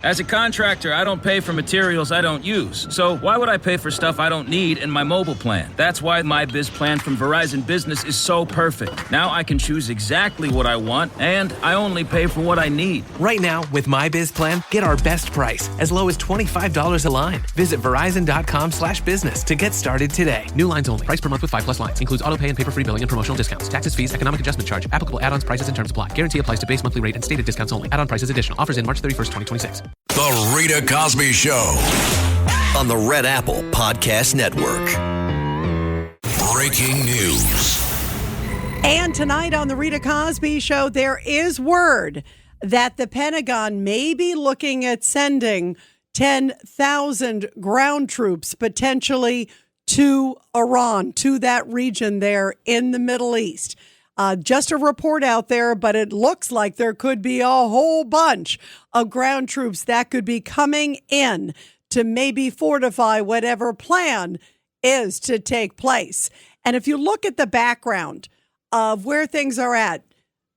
As a contractor, I don't pay for materials I don't use. So why would I pay for stuff I don't need in my mobile plan? That's why my Biz plan from Verizon Business is so perfect. Now I can choose exactly what I want, and I only pay for what I need. Right now, with my Biz plan, get our best price, as low as $25 a line. Visit Verizon.com/business to get started today. New lines only. Price per month with 5+ lines. Includes auto pay and paper-free billing and promotional discounts. Taxes, fees, economic adjustment charge. Applicable add-ons, prices, and terms apply. Guarantee applies to base monthly rate and stated discounts only. Add-on prices additional. Offers in March 31st, 2026. The Rita Cosby Show on the Red Apple Podcast Network. Breaking news. And tonight on the Rita Cosby Show, there is word that the Pentagon may be looking at sending 10,000 ground troops potentially to Iran, to that region there in the Middle East. Just a report out there, but it looks like there could be a whole bunch of ground troops that could be coming in to maybe fortify whatever plan is to take place. And if you look at the background of where things are at,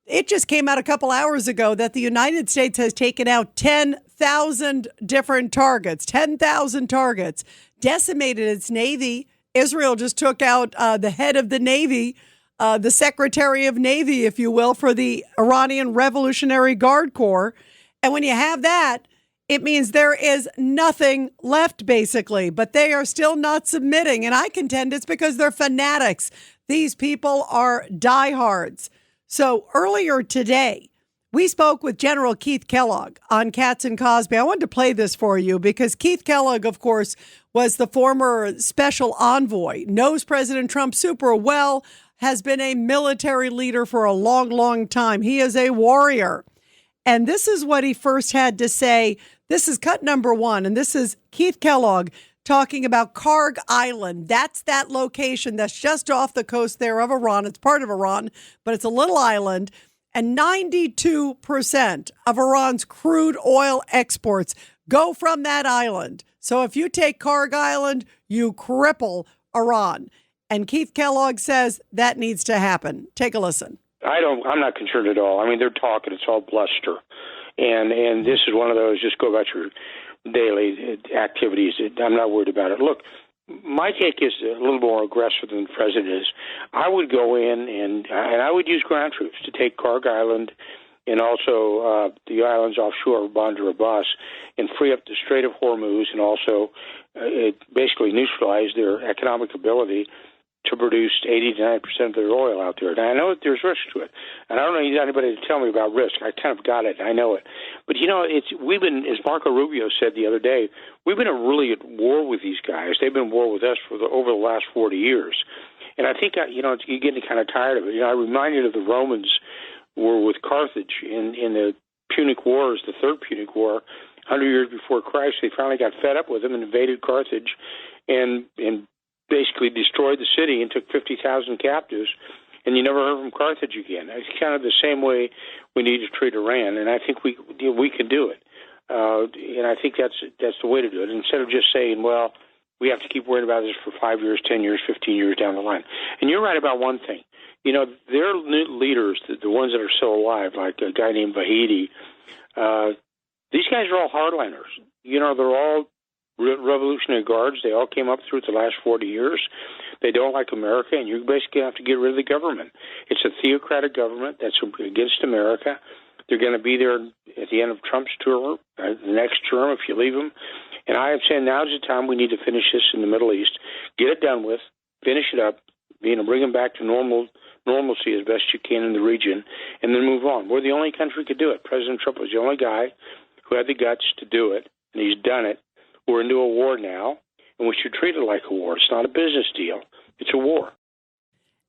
it just came out a couple hours ago that the United States has taken out 10,000 different targets, 10,000 targets, decimated its Navy. Israel just took out the head of the Navy, the Secretary of Navy, if you will, for the Iranian Revolutionary Guard Corps. And when you have that, it means there is nothing left, basically. But they are still not submitting. And I contend it's because they're fanatics. These people are diehards. So earlier today, we spoke with General Keith Kellogg on Katz and Cosby. I wanted to play this for you because Keith Kellogg, of course, was the former special envoy, knows President Trump super well, has been a military leader for a long, long time. He is a warrior. And this is what he first had to say. This is cut number one. And this is Keith Kellogg talking about Karg Island. That's that location that's just off the coast there of Iran. It's part of Iran, but it's a little island. And 92% of Iran's crude oil exports go from that island. So if you take Karg Island, you cripple Iran. And Keith Kellogg says that needs to happen. Take a listen. I'm not concerned at all. I mean, they're talking. It's all bluster. And this is one of those, just go about your daily activities. I'm not worried about it. Look, my take is a little more aggressive than the president is. I would go in and I would use ground troops to take Karg Island and also the islands offshore of Bandar Abbas and free up the Strait of Hormuz and also basically neutralize their economic ability to produce 80 to 90% of their oil out there. Now, I know that there's risk to it, and I don't need anybody to tell me about risk. I kind of got it. I know it. But, we've been, as Marco Rubio said the other day, we've been really at war with these guys. They've been at war with us over the last 40 years. And I think, you're getting kind of tired of it. I reminded of the Romans were with Carthage in the Punic Wars, the Third Punic War, 100 years before Christ. They finally got fed up with them and invaded Carthage and basically destroyed the city and took 50,000 captives, and you never heard from Carthage again. It's kind of the same way we need to treat Iran, and I think we can do it. And I think that's the way to do it, instead of just saying, well, we have to keep worrying about this for 5 years, 10 years, 15 years down the line. And you're right about one thing. Their leaders, the ones that are still alive, like a guy named Vahidi, these guys are all hardliners. They're all Revolutionary Guards. They all came up through the last 40 years. They don't like America, and you basically have to get rid of the government. It's a theocratic government that's against America. They're going to be there at the end of Trump's term, the next term, if you leave them. And I am saying now's the time we need to finish this in the Middle East, get it done with, finish it up, bring them back to normalcy as best you can in the region, and then move on. We're the only country that could do it. President Trump was the only guy who had the guts to do it, and he's done it. We're into a war now, and we should treat it like a war. It's not a business deal. It's a war.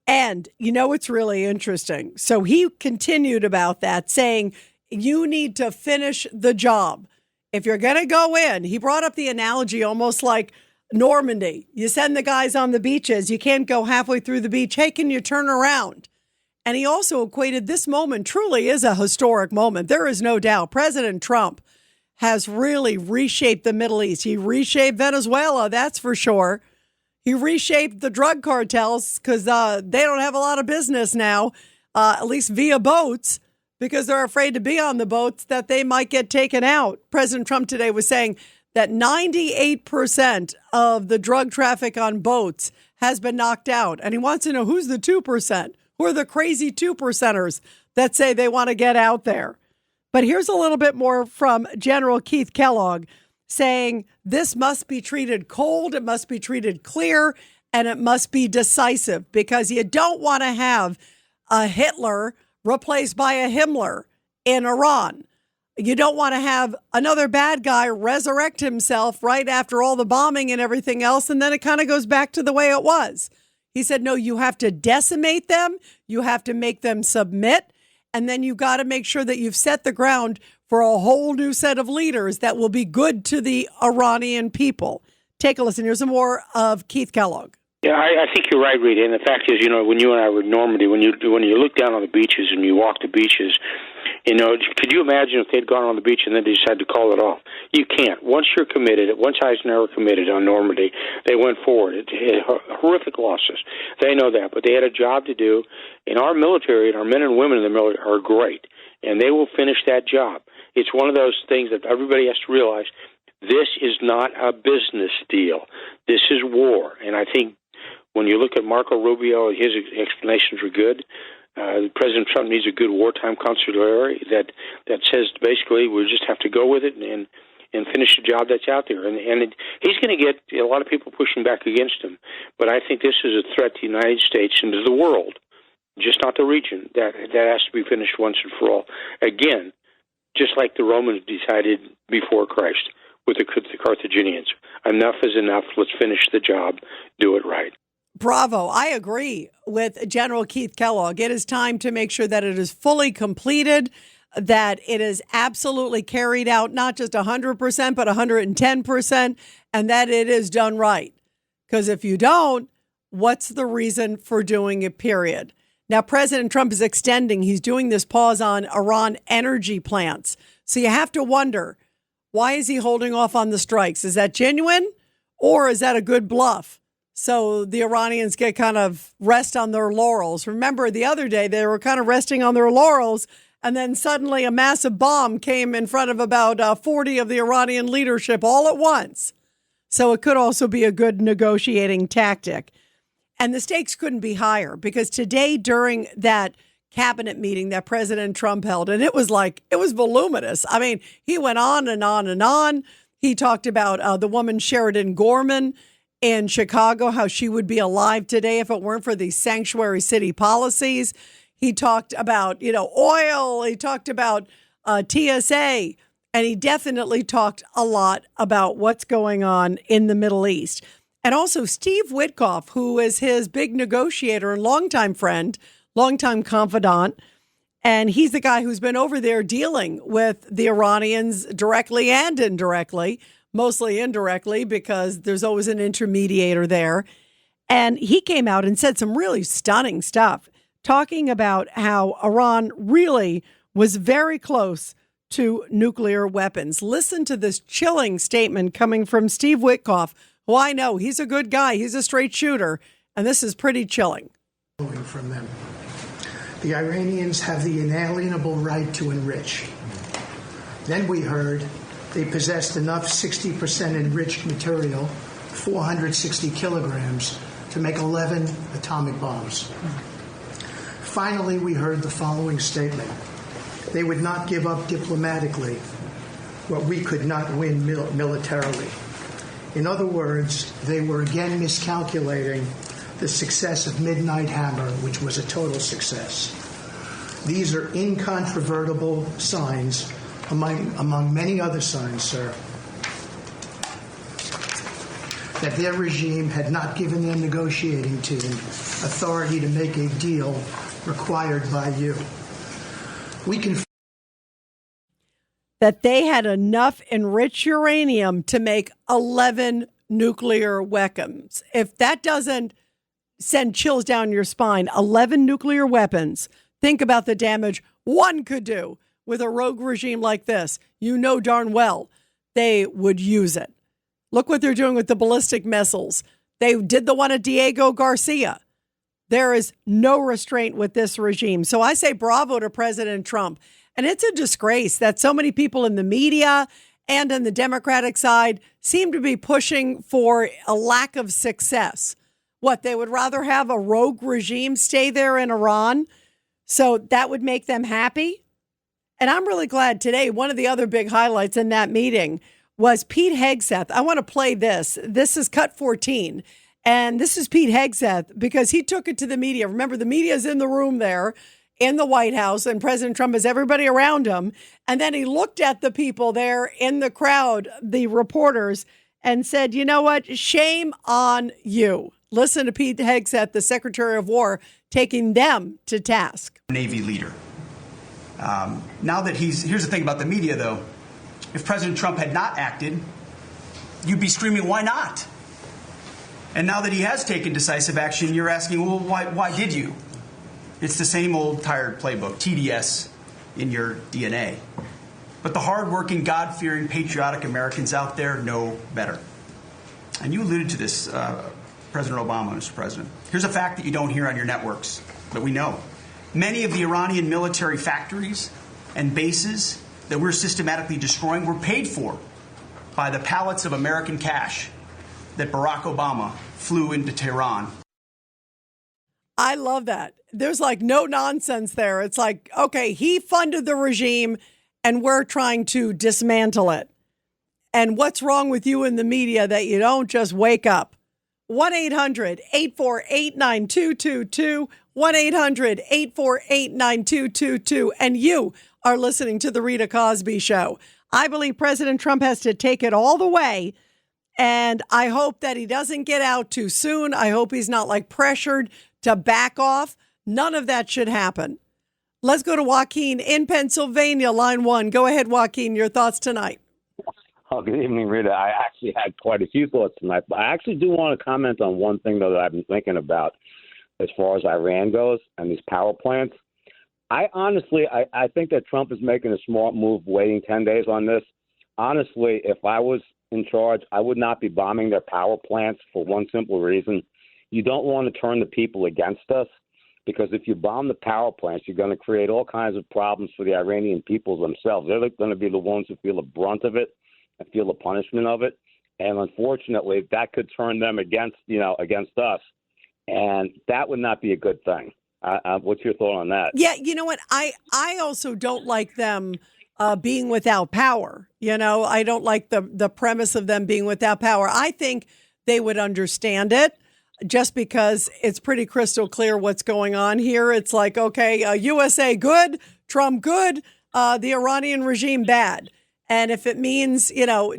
And, it's really interesting. So he continued about that, saying, you need to finish the job. If you're going to go in, he brought up the analogy almost like Normandy. You send the guys on the beaches. You can't go halfway through the beach. Hey, can you turn around? And he also equated this moment truly is a historic moment. There is no doubt. President Trump has really reshaped the Middle East. He reshaped Venezuela, that's for sure. He reshaped the drug cartels because they don't have a lot of business now, at least via boats. because they're afraid to be on the boats that they might get taken out. President Trump today was saying that 98% of the drug traffic on boats has been knocked out. And he wants to know who's the 2%. Who are the crazy 2%ers that say they want to get out there? But here's a little bit more from General Keith Kellogg saying this must be treated cold, it must be treated clear, and it must be decisive, because you don't want to have a Hitler replaced by a Himmler in Iran. You don't want to have another bad guy resurrect himself right after all the bombing and everything else, and then it kind of goes back to the way it was. He said, no, you have to decimate them, you have to make them submit, and then you got to make sure that you've set the ground for a whole new set of leaders that will be good to the Iranian people. Take a listen. Here's some more of Keith Kellogg. Yeah, I think you're right, Rita. And the fact is, when you and I were in Normandy, when you look down on the beaches and you walk the beaches, could you imagine if they'd gone on the beach and then they decided to call it off? You can't. Once you're committed, once Eisenhower committed on Normandy, they went forward. It had horrific losses. They know that, but they had a job to do. And our military and our men and women in the military are great, and they will finish that job. It's one of those things that everybody has to realize. This is not a business deal. This is war. And I think when you look at Marco Rubio, his explanations were good. President Trump needs a good wartime consigliere that says basically we just have to go with it and finish the job that's out there. He's going to get a lot of people pushing back against him. But I think this is a threat to the United States and to the world, just not the region. That has to be finished once and for all. Again, just like the Romans decided before Christ with the Carthaginians. Enough is enough. Let's finish the job. Do it right. Bravo. I agree with General Keith Kellogg. It is time to make sure that it is fully completed, that it is absolutely carried out, not just 100%, but 110%, and that it is done right. Because if you don't, what's the reason for doing it, period? Now, President Trump is extending. He's doing this pause on Iran energy plants. So you have to wonder, why is he holding off on the strikes? Is that genuine, or is that a good bluff? So the Iranians get kind of rest on their laurels. Remember, the other day, they were kind of resting on their laurels, and then suddenly a massive bomb came in front of about 40 of the Iranian leadership all at once. So it could also be a good negotiating tactic. And the stakes couldn't be higher, because today during that cabinet meeting that President Trump held, and it was voluminous. I mean, he went on and on and on. He talked about the woman Sheridan Gorman in Chicago, how she would be alive today if it weren't for these sanctuary city policies. He talked about, oil. He talked about TSA. And he definitely talked a lot about what's going on in the Middle East. And also Steve Witkoff, who is his big negotiator and longtime friend, longtime confidant. And he's the guy who's been over there dealing with the Iranians directly and indirectly, mostly indirectly, because there's always an intermediator there. And he came out and said some really stunning stuff, talking about how Iran really was very close to nuclear weapons. Listen to this chilling statement coming from Steve Witkoff, who I know, he's a good guy. He's a straight shooter. And this is pretty chilling. From them. The Iranians have the inalienable right to enrich. Then we heard they possessed enough 60% enriched material, 460 kilograms, to make 11 atomic bombs. Finally, we heard the following statement. They would not give up diplomatically what we could not win militarily. In other words, they were again miscalculating the success of Midnight Hammer, which was a total success. These are incontrovertible signs, among many other signs, sir, that their regime had not given their negotiating team authority to make a deal required by you. We can that they had enough enriched uranium to make 11 nuclear weapons. If that doesn't send chills down your spine, 11 nuclear weapons, think about the damage one could do with a rogue regime like this. You know darn well they would use it. Look what they're doing with the ballistic missiles. They did the one at Diego Garcia. There is no restraint with this regime. So I say bravo to President Trump. And it's a disgrace that so many people in the media and on the Democratic side seem to be pushing for a lack of success. What, they would rather have a rogue regime stay there in Iran? So that would make them happy? And I'm really glad today, one of the other big highlights in that meeting was Pete Hegseth. I want to play this. This is cut 14. And this is Pete Hegseth because he took it to the media. Remember, the media is in the room there in the White House, and President Trump has everybody around him. And then he looked at the people there in the crowd, the reporters, and said, you know what? Shame on you. Listen to Pete Hegseth, the Secretary of War, taking them to task. Navy leader. Now that here's the thing about the media, though. If President Trump had not acted, you'd be screaming, why not? And now that he has taken decisive action, you're asking, well, why did you? It's the same old tired playbook, TDS in your DNA. But the hardworking, God-fearing, patriotic Americans out there know better. And you alluded to this, President Obama, Mr. President. Here's a fact that you don't hear on your networks, but we know. Many of the Iranian military factories and bases that we're systematically destroying were paid for by the pallets of American cash that Barack Obama flew into Tehran. I love that. There's like no nonsense there. It's like, okay, he funded the regime and we're trying to dismantle it. And what's wrong with you in the media that you don't just wake up? 1-800-848-9222, 1-800-848-9222. And you are listening to The Rita Cosby Show. I believe President Trump has to take it all the way. And I hope that he doesn't get out too soon. I hope he's not like pressured to back off. None of that should happen. Let's go to Joaquin in Pennsylvania, line 1. Go ahead, Joaquin. Your thoughts tonight. Oh, good evening, Rita. I actually had quite a few thoughts tonight, but I actually do want to comment on one thing, though, that I've been thinking about as far as Iran goes and these power plants. I think that Trump is making a smart move waiting 10 days on this. Honestly, if I was in charge, I would not be bombing their power plants for one simple reason. You don't want to turn the people against us, because if you bomb the power plants, you're going to create all kinds of problems for the Iranian people themselves. They're going to be the ones who feel the brunt of it and feel the punishment of it. And unfortunately, that could turn them against us. And that would not be a good thing. What's your thought on that? Yeah, you know what? I also don't like them being without power. You know, I don't like the premise of them being without power. I think they would understand it just because it's pretty crystal clear what's going on here. It's like, okay, USA good, Trump good, the Iranian regime bad. And if it means,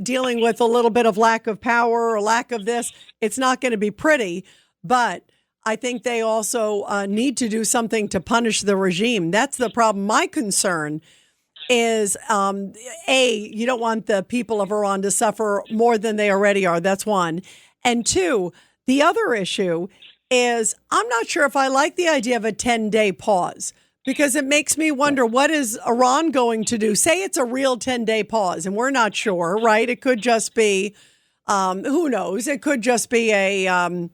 dealing with a little bit of lack of power or lack of this, it's not going to be pretty. But I think they also need to do something to punish the regime. That's the problem. My concern is, you don't want the people of Iran to suffer more than they already are. That's one. And two, the other issue is I'm not sure if I like the idea of a 10-day pause, because it makes me wonder, what is Iran going to do? Say it's a real 10-day pause, and we're not sure, right? It could just be, who knows? It could just be a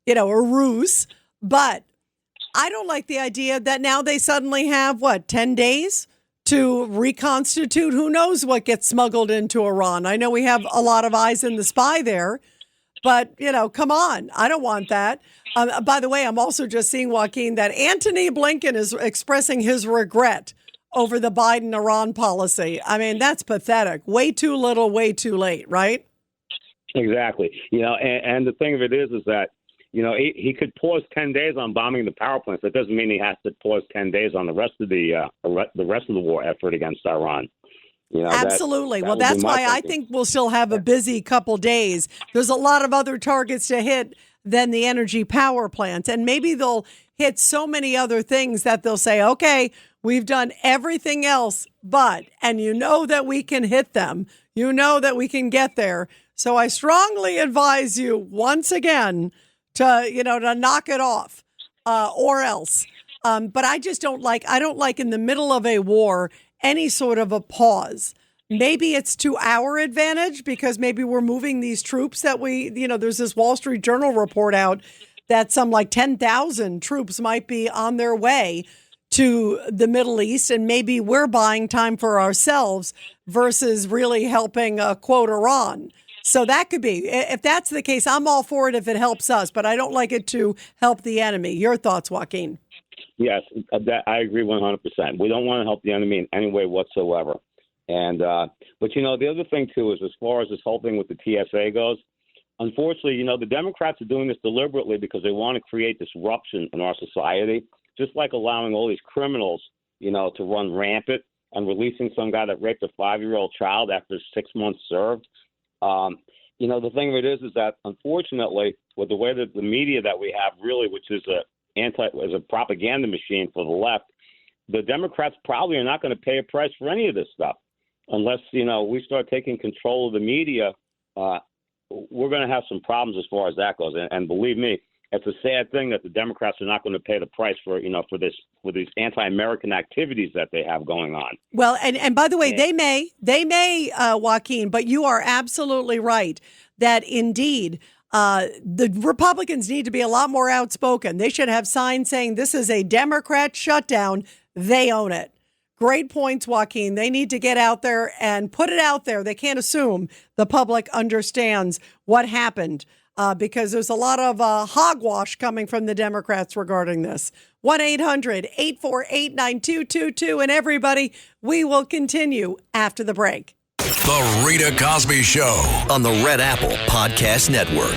ruse. But I don't like the idea that now they suddenly have, 10 days to reconstitute? Who knows what gets smuggled into Iran? I know we have a lot of eyes in the spy there, but, come on. I don't want that. By the way, I'm also just seeing, Joaquin, that Antony Blinken is expressing his regret over the Biden-Iran policy. I mean, that's pathetic. Way too little, way too late, right? Exactly. And the thing of it is that, he could pause 10 days on bombing the power plants. That doesn't mean he has to pause 10 days on the rest of the war effort against Iran. Absolutely. Well, that's why I think we'll still have a busy couple days. There's a lot of other targets to hit than the energy power plants. And maybe they'll hit so many other things that they'll say, okay, we've done everything else, and that we can hit them. That we can get there. So I strongly advise you once again to knock it off or else. But I just don't like in the middle of a war any sort of a pause. Maybe it's to our advantage because maybe we're moving these troops that there's this Wall Street Journal report out that some like 10,000 troops might be on their way to the Middle East, and maybe we're buying time for ourselves versus really helping, quote, Iran. So that could be. If that's the case, I'm all for it if it helps us, but I don't like it to help the enemy. Your thoughts, Joaquin? Yes, I agree 100%. We don't want to help the enemy in any way whatsoever. And but, the other thing, too, is as far as this whole thing with the TSA goes, unfortunately, the Democrats are doing this deliberately because they want to create disruption in our society, just like allowing all these criminals, to run rampant and releasing some guy that raped a 5-year-old child after 6 months served. The thing of it is that unfortunately, with the way that the media that we have really, which is a propaganda machine for the left, the Democrats probably are not going to pay a price for any of this stuff unless, we start taking control of the media. We're going to have some problems as far as that goes. And believe me, it's a sad thing that the Democrats are not going to pay the price for these anti-American activities that they have going on. Well, and by the way, they may, Joaquin, but you are absolutely right that indeed the Republicans need to be a lot more outspoken. They should have signs saying this is a Democrat shutdown. They own it. Great points, Joaquin. They need to get out there and put it out there. They can't assume the public understands what happened because there's a lot of hogwash coming from the Democrats regarding this. 1-800-848-9222. And everybody, we will continue after the break. The Rita Cosby Show on the Red Apple Podcast Network.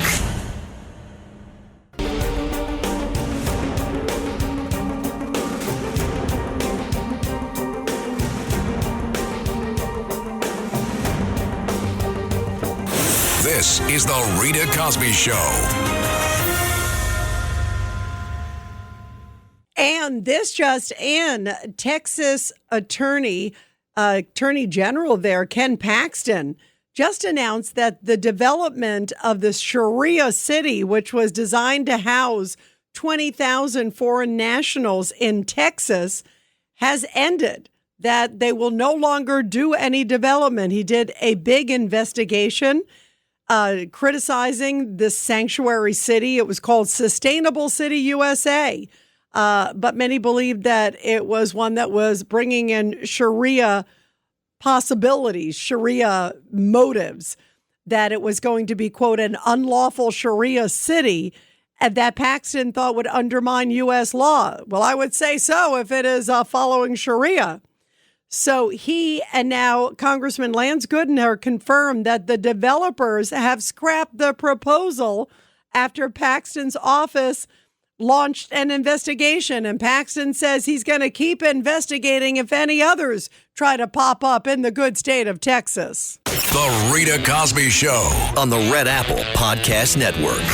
This is the Rita Cosby Show. And this just in, Texas Attorney General there, Ken Paxton, just announced that the development of the Sharia city, which was designed to house 20,000 foreign nationals in Texas, has ended, that they will no longer do any development. He did a big investigation criticizing this sanctuary city. It was called Sustainable City USA. But many believed that it was one that was bringing in Sharia possibilities, Sharia motives, that it was going to be, quote, an unlawful Sharia city, and that Paxton thought would undermine U.S. law. Well, I would say so if it is following Sharia. So he and now Congressman Lance Goodenough confirmed that the developers have scrapped the proposal after Paxton's office launched an investigation. And Paxton says he's going to keep investigating if any others try to pop up in the good state of Texas. The Rita Cosby Show on the Red Apple Podcast Network.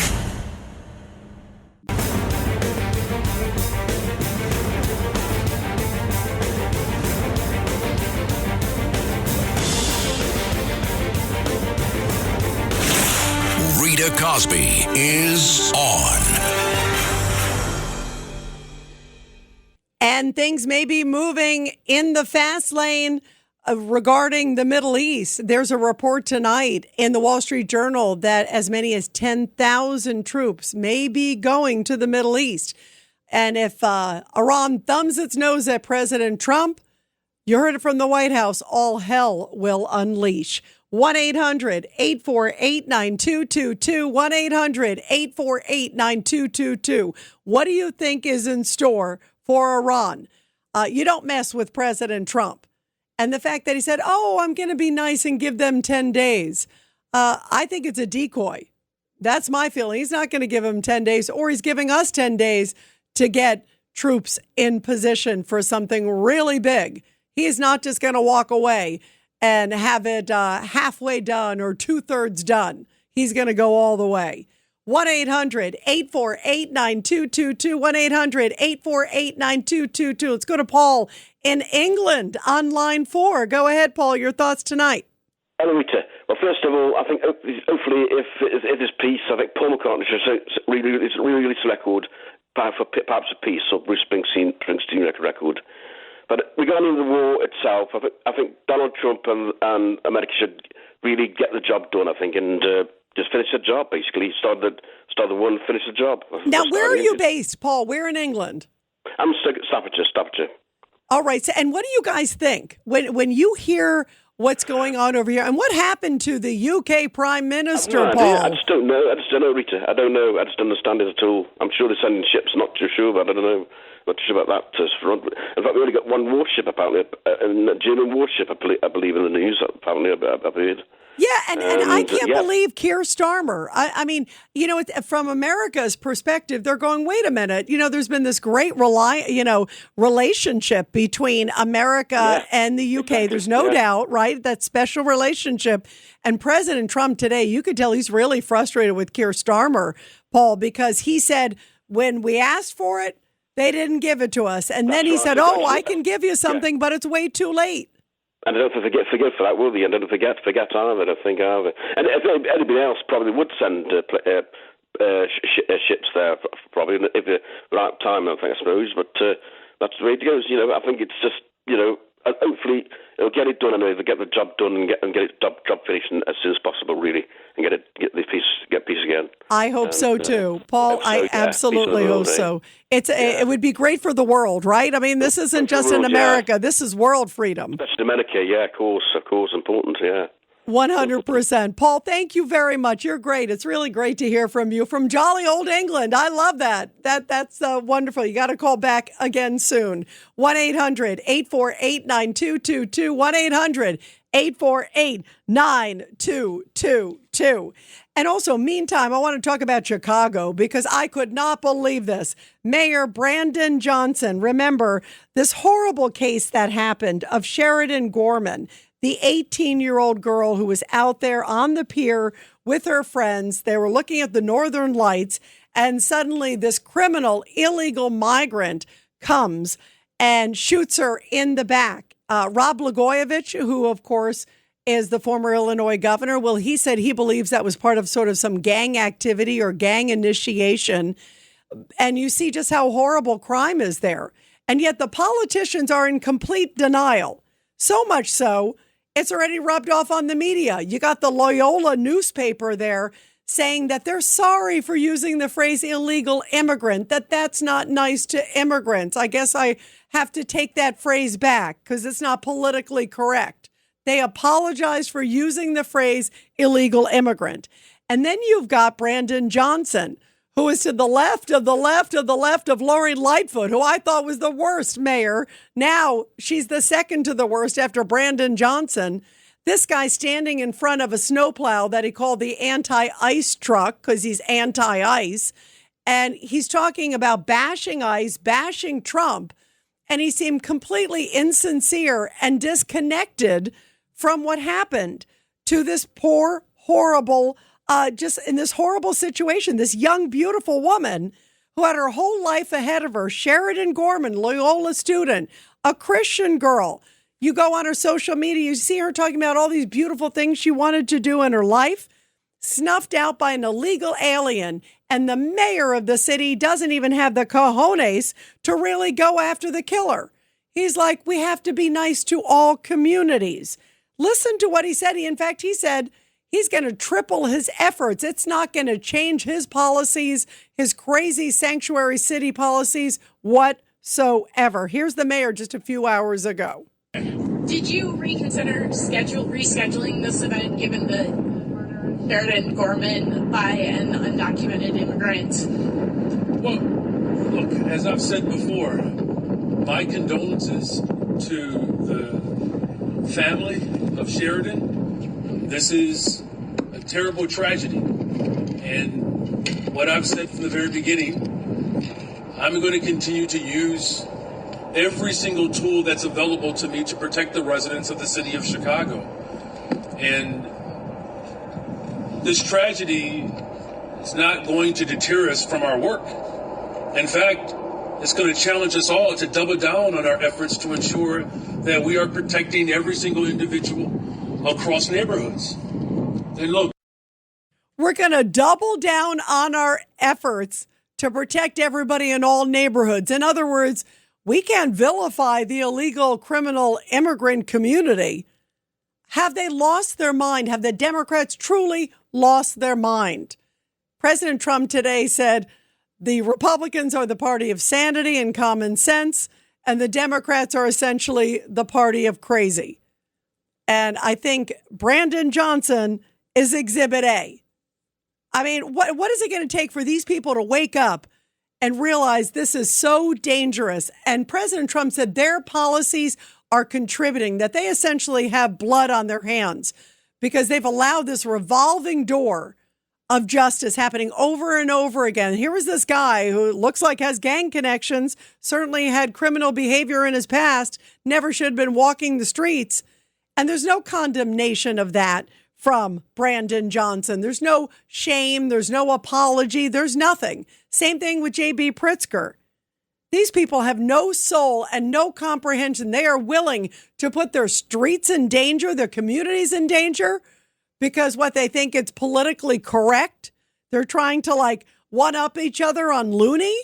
Rita Cosby is on. And things may be moving in the fast lane regarding the Middle East. There's a report tonight in the Wall Street Journal that as many as 10,000 troops may be going to the Middle East. And if Iran thumbs its nose at President Trump, you heard it from the White House, all hell will unleash. 1-800-848-9222. 1-800-848-9222. What do you think is in store for Iran? You don't mess with President Trump. And the fact that he said, I'm going to be nice and give them 10 days. I think it's a decoy. That's my feeling. He's not going to give them 10 days, or he's giving us 10 days to get troops in position for something really big. He is not just going to walk away and have it halfway done or 2/3 done. He's going to go all the way. 1-800-848-9222. 1-800-848-9222. Let's go to Paul in England on line 4. Go ahead, Paul. Your thoughts tonight. Hello, Rita. Well, first of all, I think hopefully if there's peace, I think Paul McCartney should release a record perhaps a peace, or Bruce Springsteen record. But regarding the war itself, I think Donald Trump and America should really get the job done, I think, and just finish the job, basically. Start the one, finish the job. Now, where are you based, Paul? Where in England? I'm Staffordshire. All right. So, and what do you guys think when you hear what's going on over here? And what happened to the UK Prime Minister, Paul? I just don't know. Rita. I don't know. I just don't understand it at all. I'm sure they're sending ships. Not too sure, but I don't know. Not sure about that. In fact, we only got one warship, apparently, a German warship, I believe, in the news, apparently, I've heard. Yeah, and I can't believe Keir Starmer. I mean, from America's perspective, they're going, wait a minute. There's been this great relationship between America and the UK. Exactly. There's no doubt, right? That special relationship. And President Trump today, you could tell he's really frustrated with Keir Starmer, Paul, because he said when we asked for it, they didn't give it to us. And then he said, I can give you something, but it's way too late. And I don't think they forgive for that, will they? And I don't forget either, I don't think either. And if anybody else probably would send ships there, probably, if the right time, I suppose. But that's the way it goes. I think it's just, hopefully it'll get it done anyway. They'll get the job done and get it job finished as soon as possible, really, and get peace again. I hope so too, Paul. I absolutely hope so. It would be great for the world, right? I mean, this isn't just in America. Yeah. This is world freedom. Especially America, yeah, of course, important, yeah. 100%. Paul, thank you very much. You're great. It's really great to hear from you from jolly old England. I love that. That's wonderful. You got to call back again soon. 1-800-848-9222. 1-800-848-9222. And also, meantime, I want to talk about Chicago because I could not believe this. Mayor Brandon Johnson, remember this horrible case that happened of Sheridan Gorman, the 18-year-old girl who was out there on the pier with her friends. They were looking at the Northern Lights, and suddenly this criminal, illegal migrant comes and shoots her in the back. Rod Blagojevich, who, of course, is the former Illinois governor, well, he said he believes that was part of sort of some gang activity or gang initiation. And you see just how horrible crime is there. And yet the politicians are in complete denial. So much so, it's already rubbed off on the media. You got the Loyola newspaper there saying that they're sorry for using the phrase illegal immigrant, that's not nice to immigrants. I guess I have to take that phrase back because it's not politically correct. They apologize for using the phrase illegal immigrant. And then you've got Brandon Johnson, who is to the left of the left of the left of Lori Lightfoot, who I thought was the worst mayor. Now she's the second to the worst after Brandon Johnson. This guy standing in front of a snowplow that he called the anti-ice truck because he's anti-ice. And he's talking about bashing ICE, bashing Trump. And he seemed completely insincere and disconnected from what happened to this poor, horrible, just in this horrible situation, this young, beautiful woman who had her whole life ahead of her, Sheridan Gorman, Loyola student, a Christian girl. You go on her social media, you see her talking about all these beautiful things she wanted to do in her life, snuffed out by an illegal alien. And the mayor of the city doesn't even have the cojones to really go after the killer. He's like, we have to be nice to all communities. Listen to what he said. In fact, he said he's going to triple his efforts. It's not going to change his policies, his crazy sanctuary city policies whatsoever. Here's the mayor just a few hours ago. Did you reconsider rescheduling this event given the Sheridan Gorman by an undocumented immigrant? Well, look, as I've said before, my condolences to the family of Sheridan. This is a terrible tragedy. And what I've said from the very beginning, I'm going to continue to use every single tool that's available to me to protect the residents of the city of Chicago. And this tragedy is not going to deter us from our work. In fact, it's going to challenge us all to double down on our efforts to ensure that we are protecting every single individual across neighborhoods. And look, we're going to double down on our efforts to protect everybody in all neighborhoods. In other words, we can't vilify the illegal criminal immigrant community. Have they lost their mind? Have the Democrats truly lost their mind. President Trump today said the Republicans are the party of sanity and common sense, and the Democrats are essentially the party of crazy. And I think Brandon Johnson is Exhibit A. I mean, what is it going to take for these people to wake up and realize this is so dangerous? And President Trump said their policies are contributing, that they essentially have blood on their hands because they've allowed this revolving door of justice happening over and over again. Here was this guy who looks like has gang connections, certainly had criminal behavior in his past, never should have been walking the streets. And there's no condemnation of that from Brandon Johnson. There's no shame. There's no apology. There's nothing. Same thing with J.B. Pritzker. These people have no soul and no comprehension. They are willing to put their streets in danger, their communities in danger, because what they think it's politically correct. They're trying to one-up each other on loony.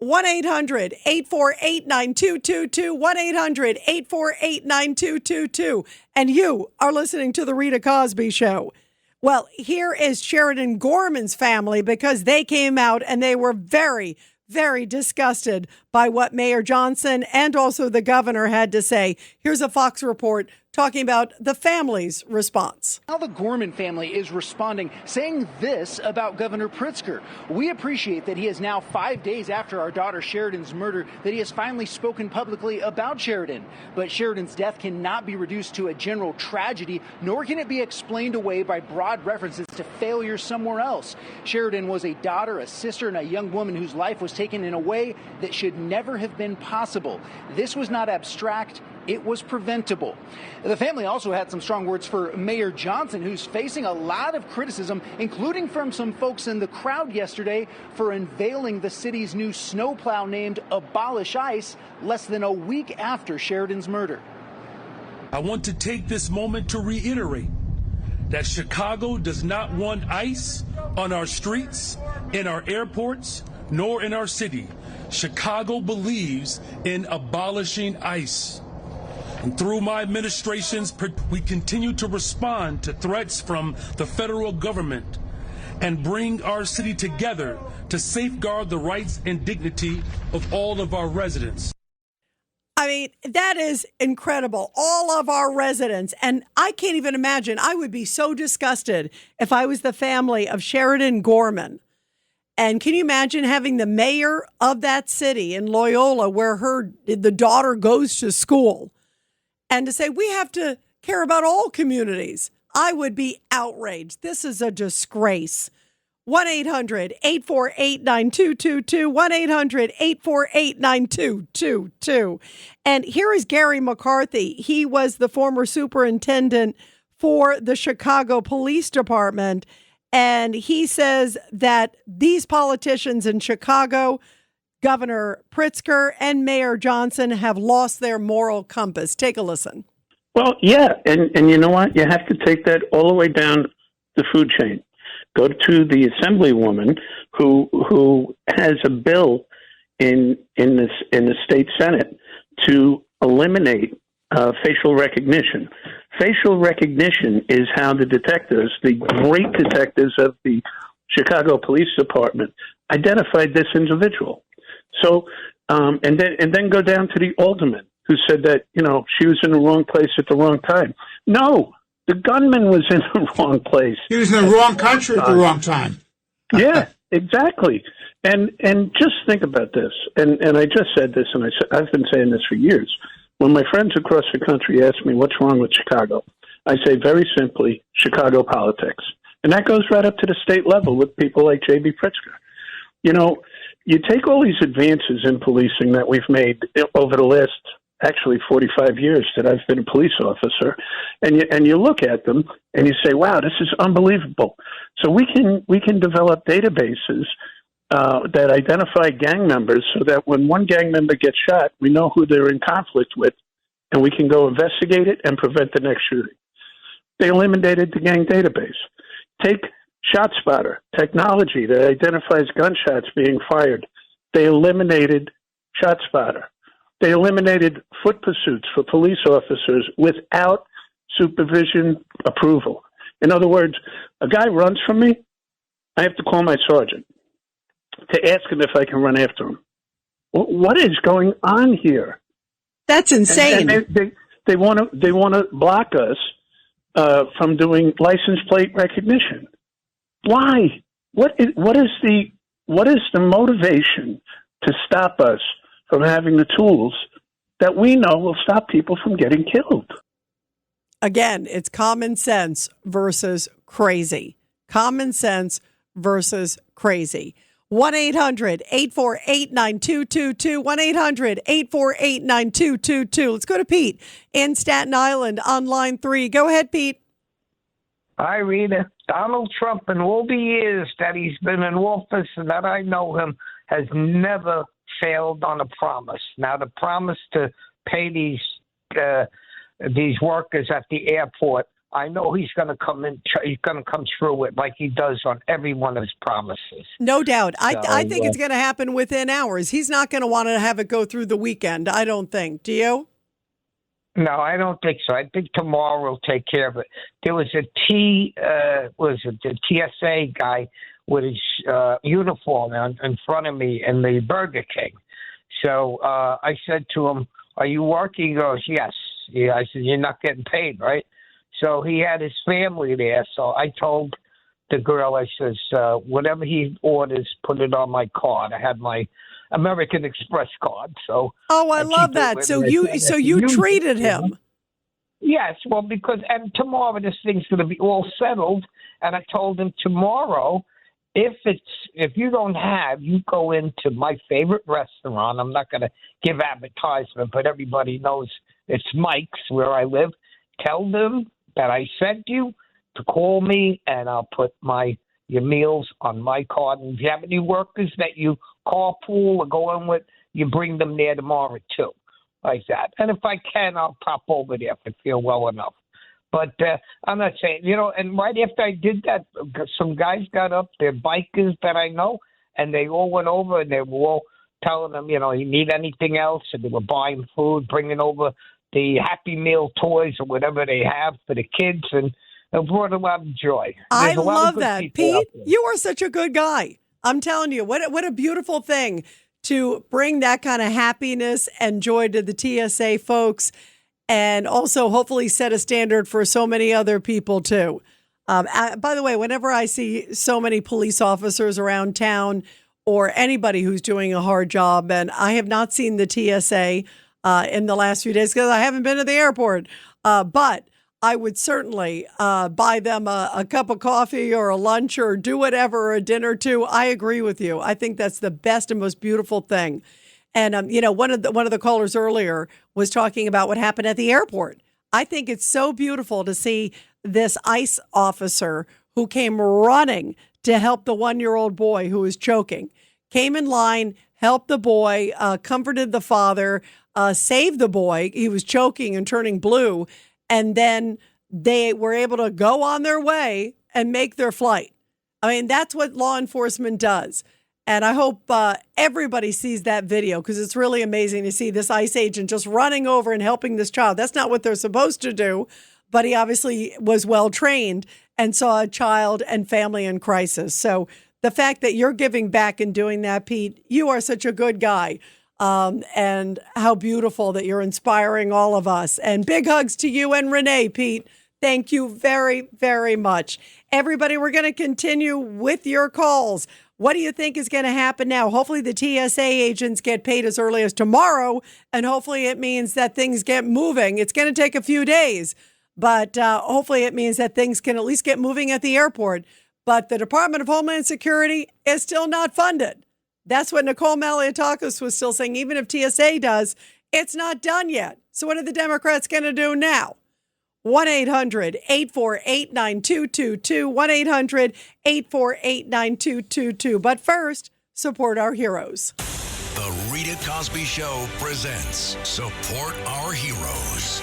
1-800-848-9222, 1-800-848-9222. And you are listening to The Rita Cosby Show. Well, here is Sheridan Gorman's family, because they came out and they were very, very disgusted by what Mayor Johnson and also the governor had to say. Here's a Fox report talking about the family's response. How the Gorman family is responding, saying this about Governor Pritzker. We appreciate that he is now 5 days after our daughter Sheridan's murder, that he has finally spoken publicly about Sheridan. But Sheridan's death cannot be reduced to a general tragedy, nor can it be explained away by broad references to failure somewhere else. Sheridan was a daughter, a sister, and a young woman whose life was taken in a way that should never have been possible. This was not abstract. It was preventable. The family also had some strong words for Mayor Johnson, who's facing a lot of criticism, including from some folks in the crowd yesterday for unveiling the city's new snowplow named Abolish Ice less than a week after Sheridan's murder. I want to take this moment to reiterate that Chicago does not want ice on our streets, in our airports, nor in our city. Chicago believes in abolishing ICE. And through my administrations, we continue to respond to threats from the federal government and bring our city together to safeguard the rights and dignity of all of our residents. I mean, that is incredible. All of our residents. And I can't even imagine. I would be so disgusted if I was the family of Sheridan Gorman. And can you imagine having the mayor of that city in Loyola, where the daughter goes to school, and to say, we have to care about all communities? I would be outraged. This is a disgrace. 1-800-848-9222, 1-800-848-9222. And here is Gary McCarthy. He was the former superintendent for the Chicago Police Department. And he says that these politicians in Chicago, Governor Pritzker and Mayor Johnson, have lost their moral compass. Take a listen. Well, yeah. And you know what? You have to take that all the way down the food chain. Go to the assemblywoman who has a bill in the state Senate to eliminate facial recognition. Facial recognition is how the detectives, the great detectives of the Chicago Police Department, identified this individual. So, and then go down to the alderman who said that, she was in the wrong place at the wrong time. No, the gunman was in the wrong place. He was in the wrong country at the wrong time. Yeah, exactly. And just think about this. And I just said this, and I've been saying this for years. When my friends across the country ask me what's wrong with Chicago, I say very simply, Chicago politics. And that goes right up to the state level with people like J.B. Pritzker. You take all these advances in policing that we've made over the last, actually 45 years that I've been a police officer, and you look at them and you say, wow, this is unbelievable. So we can develop databases that identify gang members so that when one gang member gets shot, we know who they're in conflict with, and we can go investigate it and prevent the next shooting. They eliminated the gang database. Take ShotSpotter, technology that identifies gunshots being fired. They eliminated ShotSpotter. They eliminated foot pursuits for police officers without supervision approval. In other words, A guy runs from me, I have to call my sergeant to ask him if I can run after him. What is going on here? That's insane. And they want to block us from doing license plate recognition. Why? What is the motivation to stop us from having the tools that we know will stop people from getting killed? Again, it's common sense versus crazy. Common sense versus crazy. 1-800-848-9222. 1-800-848-9222. Let's go to Pete in Staten Island on line 3. Go ahead, Pete. Hi, Rita. Donald Trump, in all the years that he's been in office and that I know him, has never failed on a promise. Now, the promise to pay these workers at the airport, I know he's going to come in. He's going to come through it like he does on every one of his promises. No doubt. I think it's going to happen within hours. He's not going to want to have it go through the weekend, I don't think. Do you? No, I don't think so. I think tomorrow will take care of it. There was the TSA guy with his uniform in front of me in the Burger King. So I said to him, "Are you working?" He goes, "Yes." Yeah, I said, "You're not getting paid, right?" So he had his family there. So I told the girl, I says, whatever he orders, put it on my card. I had my American Express card. So I love that. So you treated him. Yes, well, and tomorrow this thing's going to be all settled. And I told him tomorrow, if you don't have, you go into my favorite restaurant. I'm not going to give advertisement, but everybody knows it's Mike's where I live. Tell them that I sent you to call me, and I'll put your meals on my card. And if you have any workers that you carpool or go in with, you bring them there tomorrow too, like that. And if I can, I'll pop over there if I feel well enough. But I'm not saying, and right after I did that, some guys got up, they're bikers that I know, and they all went over and they were all telling them, you need anything else? And they were buying food, bringing over the Happy Meal toys or whatever they have for the kids, and it brought a lot of joy. I love that, Pete. You are such a good guy. I'm telling you, what a beautiful thing to bring that kind of happiness and joy to the TSA folks, and also hopefully set a standard for so many other people too. By the way, whenever I see so many police officers around town or anybody who's doing a hard job, and I have not seen the TSA in the last few days because I haven't been to the airport, but I would certainly buy them a cup of coffee or a lunch or do whatever, or a dinner too. I agree with you. I think that's the best and most beautiful thing. And one of the callers earlier was talking about what happened at the airport. I think it's so beautiful to see this ICE officer who came running to help the 1-year-old boy who was choking, came in line, helped the boy, comforted the father, saved the boy. He was choking and turning blue. And then they were able to go on their way and make their flight. I mean, that's what law enforcement does. And I hope everybody sees that video, because it's really amazing to see this ICE agent just running over and helping this child. That's not what they're supposed to do, but he obviously was well trained and saw a child and family in crisis. So the fact that you're giving back and doing that, Pete, you are such a good guy. And how beautiful that you're inspiring all of us. And big hugs to you and Renee, Pete. Thank you very, very much. Everybody, we're going to continue with your calls. What do you think is going to happen now? Hopefully the TSA agents get paid as early as tomorrow, and hopefully it means that things get moving. It's going to take a few days, but hopefully it means that things can at least get moving at the airport. But the Department of Homeland Security is still not funded. That's what Nicole Maliotakis was still saying. Even if TSA does, it's not done yet. So what are the Democrats going to do now? 1-800-848-9222. 1-800-848-9222. But first, support our heroes. The Rita Cosby Show presents Support Our Heroes.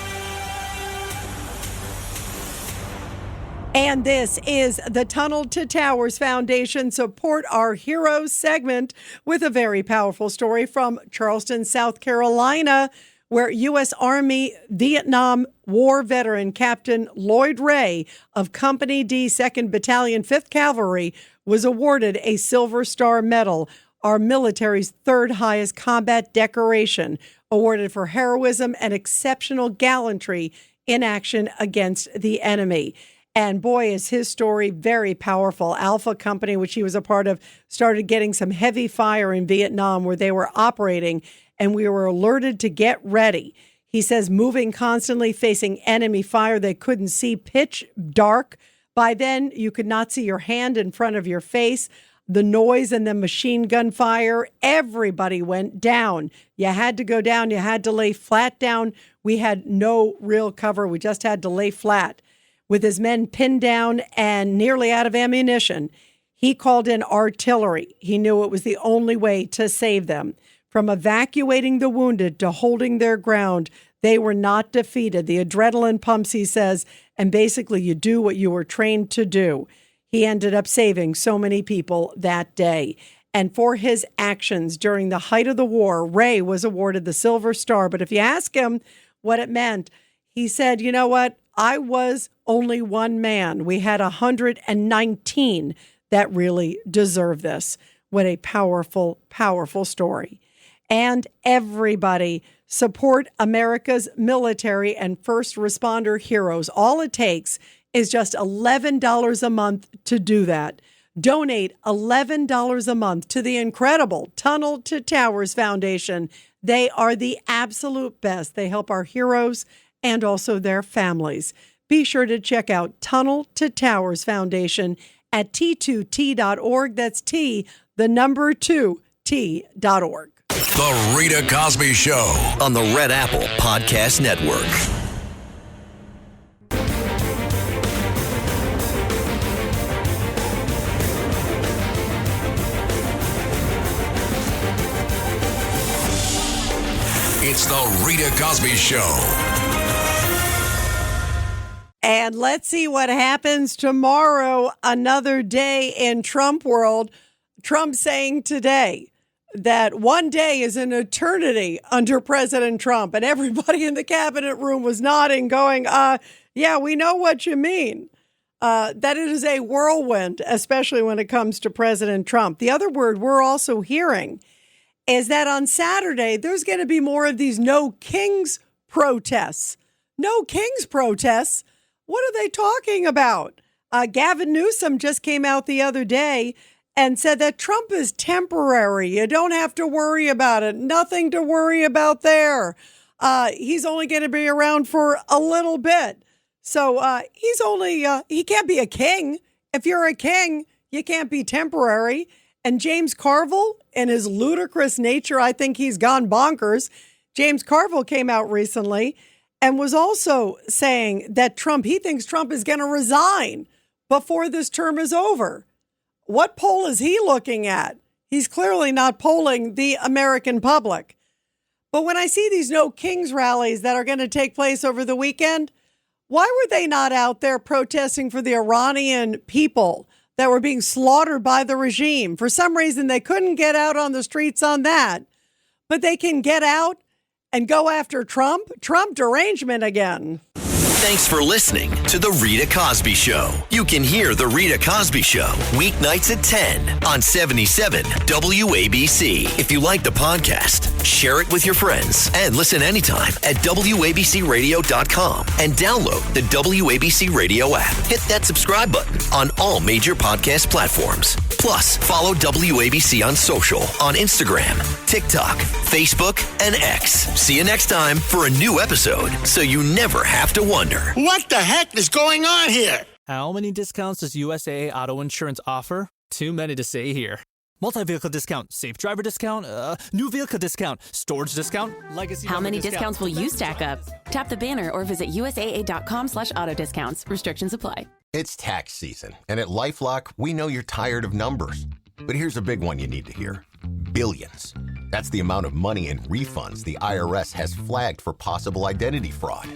And this is the Tunnel to Towers Foundation Support Our Heroes segment with a very powerful story from Charleston, South Carolina, where U.S. Army Vietnam War veteran Captain Lloyd Ray of Company D, 2nd Battalion, 5th Cavalry, was awarded a Silver Star Medal, our military's third highest combat decoration, awarded for heroism and exceptional gallantry in action against the enemy. And boy, is his story very powerful. Alpha Company, which he was a part of, started getting some heavy fire in Vietnam where they were operating, and we were alerted to get ready. He says moving constantly, facing enemy fire they couldn't see, pitch dark. By then, you could not see your hand in front of your face. The noise and the machine gun fire, everybody went down. You had to go down. You had to lay flat down. We had no real cover. We just had to lay flat. With his men pinned down and nearly out of ammunition, he called in artillery. He knew it was the only way to save them. From evacuating the wounded to holding their ground, they were not defeated. The adrenaline pumps, he says, and basically you do what you were trained to do. He ended up saving so many people that day. And for his actions during the height of the war, Ray was awarded the Silver Star. But if you ask him what it meant, he said, you know what? I was only one man. We had 119 that really deserve this. What a powerful, powerful story. And everybody support America's military and first responder heroes. All it takes is just $11 a month to do that. Donate $11 a month to the incredible Tunnel to Towers Foundation. They are the absolute best. They help our heroes and also their families. Be sure to check out Tunnel to Towers Foundation at T2T.org. That's T, the number 2, T.org. The Rita Cosby Show on the Red Apple Podcast Network. It's the Rita Cosby Show. And let's see what happens tomorrow. Another day in Trump world. Trump saying today that one day is an eternity under President Trump. And everybody in the cabinet room was nodding, going, yeah, we know what you mean. That it is a whirlwind, especially when it comes to President Trump. The other word we're also hearing is that on Saturday, there's going to be more of these No Kings protests. No Kings protests? What are they talking about? Gavin Newsom just came out the other day and said that Trump is temporary. You don't have to worry about it. Nothing to worry about there. He's only going to be around for a little bit. So he can't be a king. If you're a king, you can't be temporary. And James Carville, in his ludicrous nature, I think he's gone bonkers. James Carville came out recently and was also saying that he thinks Trump is going to resign before this term is over. What poll is he looking at? He's clearly not polling the American public. But when I see these No Kings rallies that are going to take place over the weekend, why were they not out there protesting for the Iranian people that were being slaughtered by the regime? For some reason, they couldn't get out on the streets on that, but they can get out and go after Trump derangement again. Thanks for listening to The Rita Cosby Show. You can hear The Rita Cosby Show weeknights at 10 on 77 WABC. If you like the podcast, share it with your friends and listen anytime at WABCRadio.com and download the WABC Radio app. Hit that subscribe button on all major podcast platforms. Plus, follow WABC on social on Instagram, TikTok, Facebook, and X. See you next time for a new episode so you never have to wonder. What the heck is going on here? How many discounts does USAA Auto Insurance offer? Too many to say here. Multi-vehicle discount, safe driver discount, new vehicle discount, storage discount, legacy. How many discounts will you stack up? Tap the banner or visit USAA.com/auto discounts. Restrictions apply. It's tax season, and at LifeLock, we know you're tired of numbers. But here's a big one you need to hear. Billions. That's the amount of money in refunds the IRS has flagged for possible identity fraud.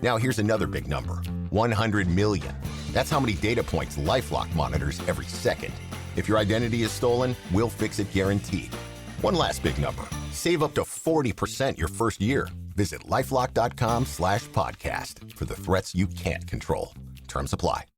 Now here's another big number, 100 million. That's how many data points LifeLock monitors every second. If your identity is stolen, we'll fix it guaranteed. One last big number, save up to 40% your first year. Visit LifeLock.com/podcast for the threats you can't control. Terms apply.